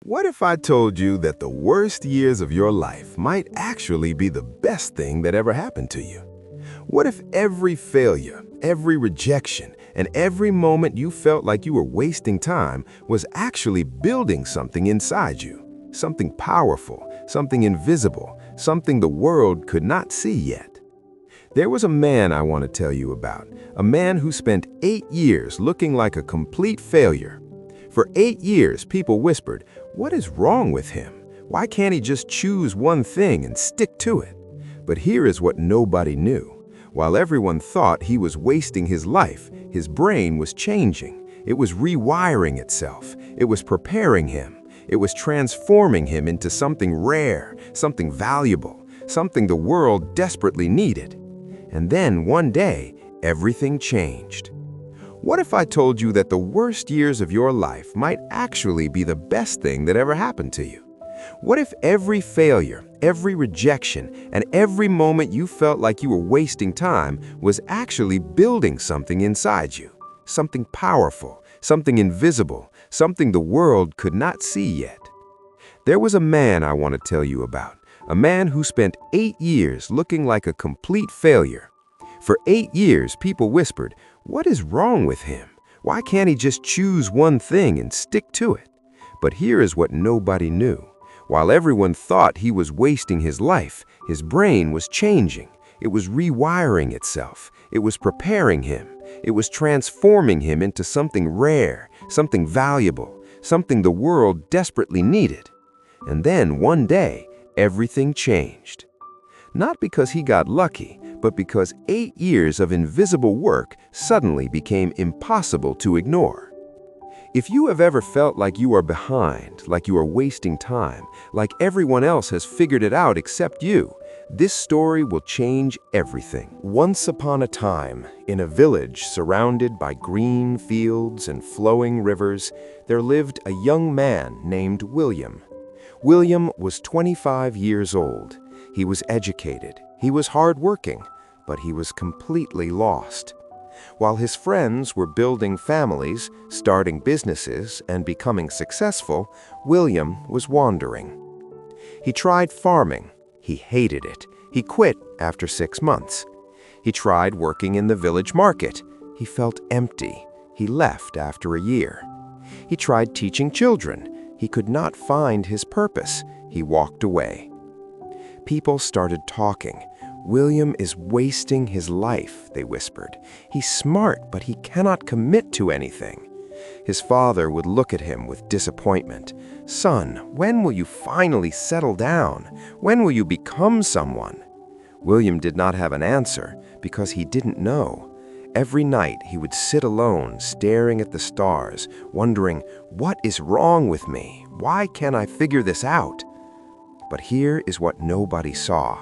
What if I told you that the worst years of your life might actually be the best thing that ever happened to you? What if every failure, every rejection, and every moment you felt like you were wasting time was actually building something inside you? Something powerful, something invisible, something the world could not see yet. There was a man I want to tell you about, a man who spent 8 years looking like a complete failure. For 8 years, people whispered, "What is wrong with him? Why can't he just choose one thing and stick to it?" But here is what nobody knew. While everyone thought he was wasting his life, his brain was changing. It was rewiring itself. It was preparing him. It was transforming him into something rare, something valuable, something the world desperately needed. And then one day, everything changed. What if I told you that the worst years of your life might actually be the best thing that ever happened to you? What if every failure, every rejection, and every moment you felt like you were wasting time was actually building something inside you? Something powerful, something invisible, something the world could not see yet. There was a man I want to tell you about, a man who spent 8 years looking like a complete failure. For 8 years, people whispered, "What is wrong with him? Why can't he just choose one thing and stick to it?" But here is what nobody knew. While everyone thought he was wasting his life, his brain was changing. It was rewiring itself. It was preparing him. It was transforming him into something rare, something valuable, something the world desperately needed. And then one day, everything changed. Not because he got lucky, but because 8 years of invisible work suddenly became impossible to ignore. If you have ever felt like you are behind, like you are wasting time, like everyone else has figured it out except you, this story will change everything. Once upon a time, in a village surrounded by green fields and flowing rivers, there lived a young man named William. William was 25 years old. He was educated, he was hardworking, but he was completely lost. While his friends were building families, starting businesses, and becoming successful, William was wandering. He tried farming. He hated it. He quit after 6 months. He tried working in the village market. He felt empty. He left after a year. He tried teaching children. He could not find his purpose. He walked away. People started talking. "William is wasting his life," they whispered. "He's smart, but he cannot commit to anything." His father would look at him with disappointment. "Son, when will you finally settle down? When will you become someone?" William did not have an answer because he didn't know. Every night he would sit alone, staring at the stars, wondering, "What is wrong with me? Why can't I figure this out?" But here is what nobody saw.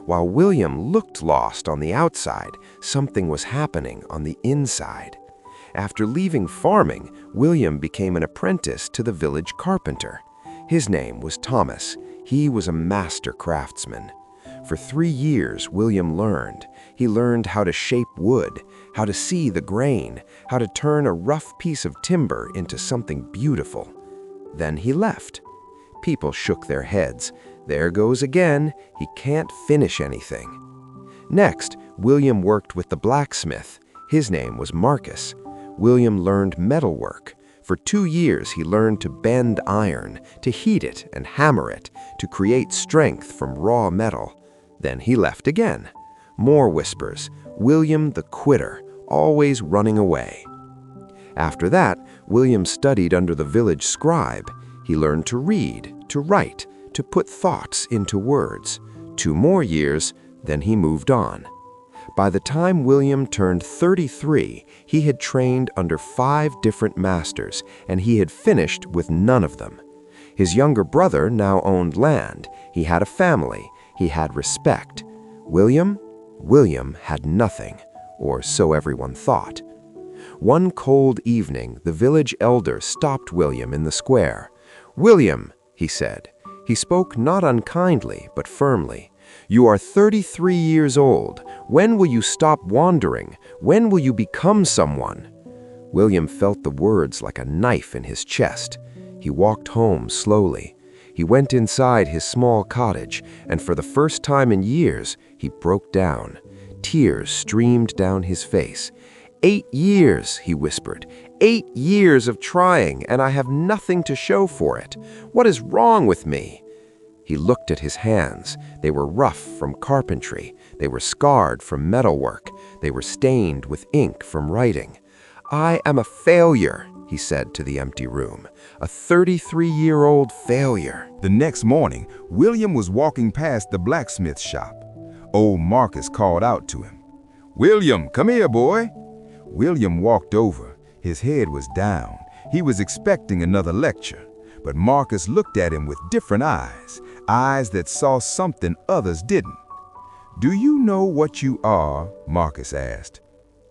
While William looked lost on the outside, something was happening on the inside. After leaving farming, William became an apprentice to the village carpenter. His name was Thomas. He was a master craftsman. For 3 years, William learned. He learned how to shape wood, how to see the grain, how to turn a rough piece of timber into something beautiful. Then he left. People shook their heads. "There goes again. He can't finish anything." Next, William worked with the blacksmith. His name was Marcus. William learned metalwork. For 2 years, he learned to bend iron, to heat it and hammer it, to create strength from raw metal. Then he left again. More whispers. William the quitter, always running away. After that, William studied under the village scribe. He learned to read, to write, to put thoughts into words. 2 more years, then he moved on. By the time William turned 33, he had trained under 5 different masters, and he had finished with none of them. His younger brother now owned land. He had a family. He had respect. William had nothing, or so everyone thought. One cold evening, the village elder stopped William in the square. "William," he said. He spoke not unkindly, but firmly. "You are 33 years old. When will you stop wandering? When will you become someone?" William felt the words like a knife in his chest. He walked home slowly. He went inside his small cottage, and for the first time in years, he broke down. Tears streamed down his face. 8 years, he whispered. 8 years of trying, and I have nothing to show for it. What is wrong with me? He looked at his hands. They were rough from carpentry. They were scarred from metalwork. They were stained with ink from writing. I am a failure, he said to the empty room. A 33-year-old failure. The next morning, William was walking past the blacksmith shop. Old Marcus called out to him. "William, come here, boy." William walked over. His head was down. He was expecting another lecture. But Marcus looked at him with different eyes, eyes that saw something others didn't. "Do you know what you are?" Marcus asked.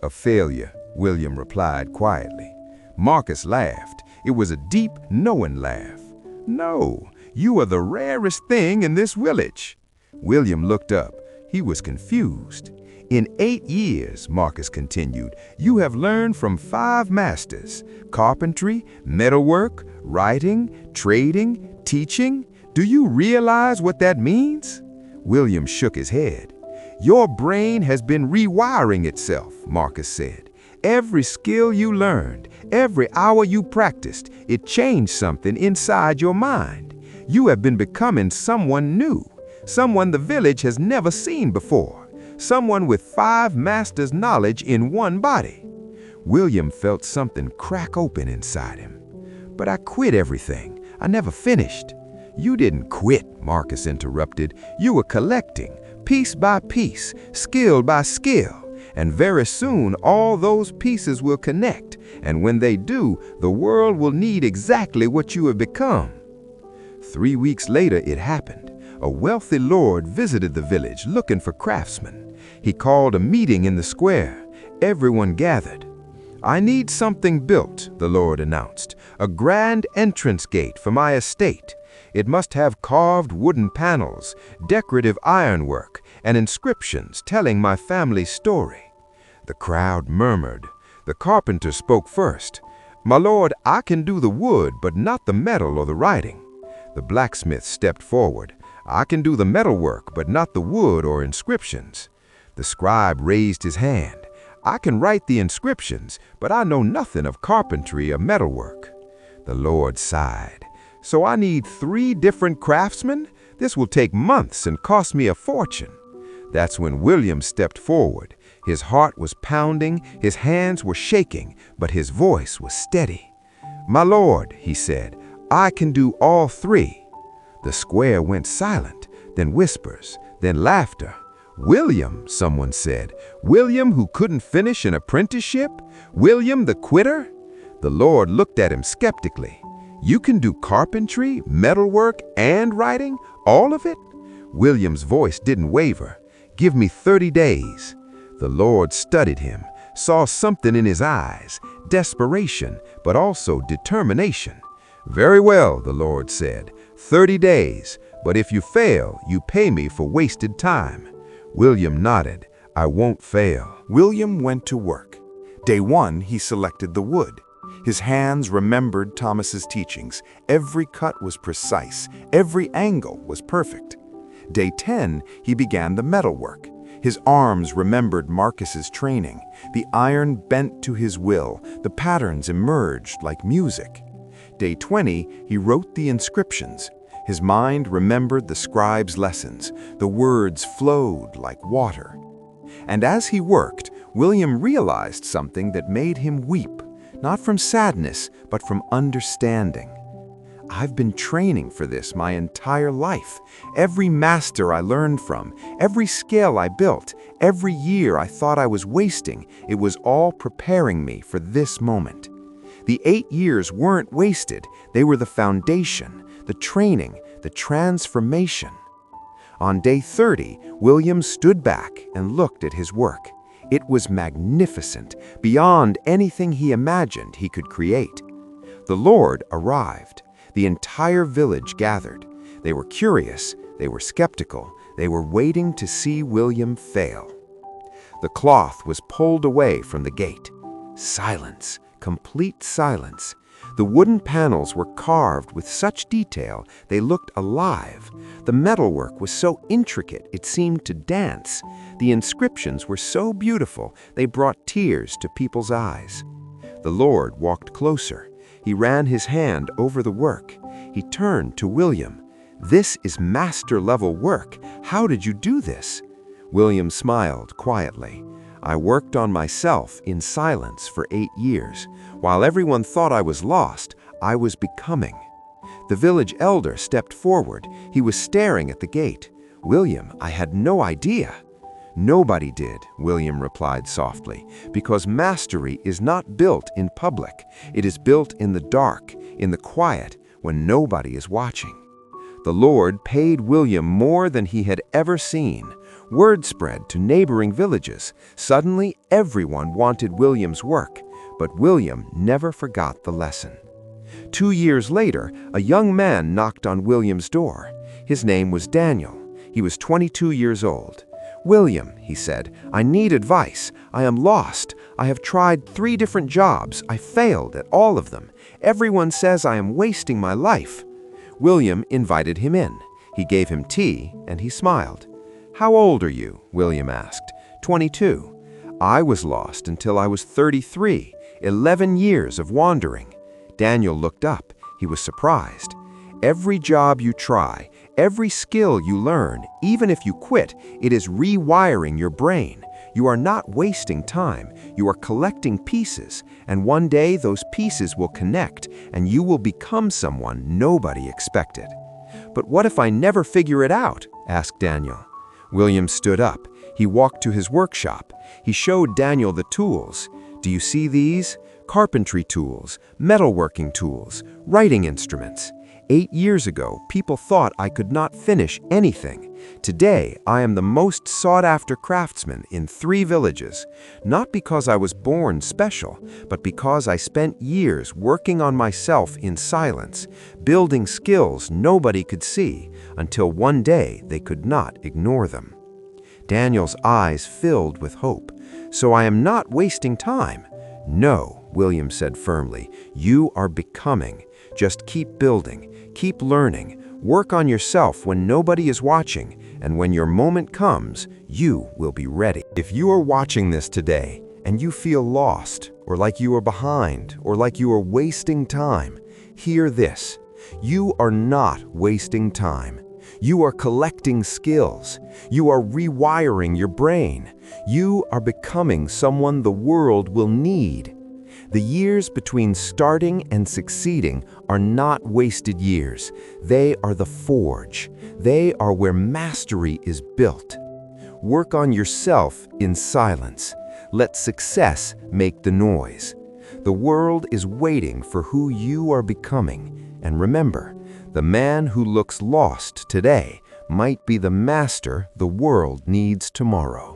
"A failure," William replied quietly. Marcus laughed. It was a deep, knowing laugh. "No, you are the rarest thing in this village." William looked up. He was confused. "In 8 years," Marcus continued, "you have learned from 5 masters: carpentry, metalwork, writing, trading, teaching. Do you realize what that means?" William shook his head. "Your brain has been rewiring itself," Marcus said. "Every skill you learned, every hour you practiced, it changed something inside your mind. You have been becoming someone new, someone the village has never seen before, someone with 5 masters' knowledge in one body." William felt something crack open inside him. "But I quit everything. I never finished." "You didn't quit," Marcus interrupted. "You were collecting, piece by piece, skill by skill. And very soon all those pieces will connect, and when they do, the world will need exactly what you have become." 3 weeks later it happened. A wealthy lord visited the village looking for craftsmen. He called a meeting in the square. Everyone gathered. "I need something built," the lord announced. "A grand entrance gate for my estate. It must have carved wooden panels, decorative ironwork, and inscriptions telling my family's story." The crowd murmured. The carpenter spoke first. "My lord, I can do the wood, but not the metal or the writing." The blacksmith stepped forward. "I can do the metalwork, but not the wood or inscriptions." The scribe raised his hand. "I can write the inscriptions, but I know nothing of carpentry or metalwork." The lord sighed. "So I need 3 different craftsmen? This will take months and cost me a fortune." That's when William stepped forward. His heart was pounding, his hands were shaking, but his voice was steady. "My lord," he said, "I can do all 3. The square went silent, then whispers, then laughter. "William," someone said. "William who couldn't finish an apprenticeship? William the quitter?" The Lord looked at him skeptically. "You can do carpentry, metalwork, and writing? All of it?" William's voice didn't waver. "Give me 30 days. The Lord studied him, saw something in his eyes, desperation, but also determination. "Very well," the Lord said, 30 days, but if you fail, you pay me for wasted time." William nodded. "I won't fail." William went to work. Day 1, he selected the wood. His hands remembered Thomas's teachings. Every cut was precise. Every angle was perfect. Day 10, he began the metalwork. His arms remembered Marcus's training. The iron bent to his will. The patterns emerged like music. Day 20, he wrote the inscriptions. His mind remembered the scribe's lessons. The words flowed like water. And as he worked, William realized something that made him weep, not from sadness, but from understanding. "I've been training for this my entire life. Every master I learned from, every skill I built, every year I thought I was wasting, it was all preparing me for this moment." The 8 years weren't wasted. They were the foundation, the training, the transformation. On day 30, William stood back and looked at his work. It was magnificent, beyond anything he imagined he could create. The Lord arrived. The entire village gathered. They were curious, they were skeptical, they were waiting to see William fail. The cloth was pulled away from the gate. Silence, complete silence. The wooden panels were carved with such detail they looked alive. The metalwork was so intricate it seemed to dance. The inscriptions were so beautiful they brought tears to people's eyes. The Lord walked closer. He ran his hand over the work. He turned to William. "This is master-level work. How did you do this?" William smiled quietly. "I worked on myself in silence for 8 years. While everyone thought I was lost, I was becoming." The village elder stepped forward. He was staring at the gate. "William, I had no idea." "Nobody did," William replied softly, "because mastery is not built in public. It is built in the dark, in the quiet, when nobody is watching." The Lord paid William more than he had ever seen. Word spread to neighboring villages. Suddenly, everyone wanted William's work, but William never forgot the lesson. 2 years later, a young man knocked on William's door. His name was Daniel. He was 22 years old. "William," he said, "I need advice. I am lost. I have tried 3 different jobs. I failed at all of them. Everyone says I am wasting my life." William invited him in. He gave him tea, and he smiled. "How old are you?" William asked. 22. "I was lost until I was 33, 11 years of wandering." Daniel looked up. He was surprised. "Every job you try, every skill you learn, even if you quit, it is rewiring your brain. You are not wasting time. You are collecting pieces, and one day those pieces will connect, and you will become someone nobody expected." "But what if I never figure it out?" asked Daniel. William stood up. He walked to his workshop. He showed Daniel the tools. "Do you see these? Carpentry tools, metalworking tools, writing instruments. 8 years ago, people thought I could not finish anything. Today, I am the most sought-after craftsman in 3 villages, not because I was born special, but because I spent years working on myself in silence, building skills nobody could see, until one day they could not ignore them." Daniel's eyes filled with hope. "So I am not wasting time." "No," William said firmly, "you are becoming. Just keep building, keep learning, work on yourself when nobody is watching, and when your moment comes, you will be ready." If you are watching this today and you feel lost, or like you are behind, or like you are wasting time, hear this. You are not wasting time. You are collecting skills. You are rewiring your brain. You are becoming someone the world will need. The years between starting and succeeding are not wasted years. They are the forge. They are where mastery is built. Work on yourself in silence. Let success make the noise. The world is waiting for who you are becoming. And remember, the man who looks lost today might be the master the world needs tomorrow.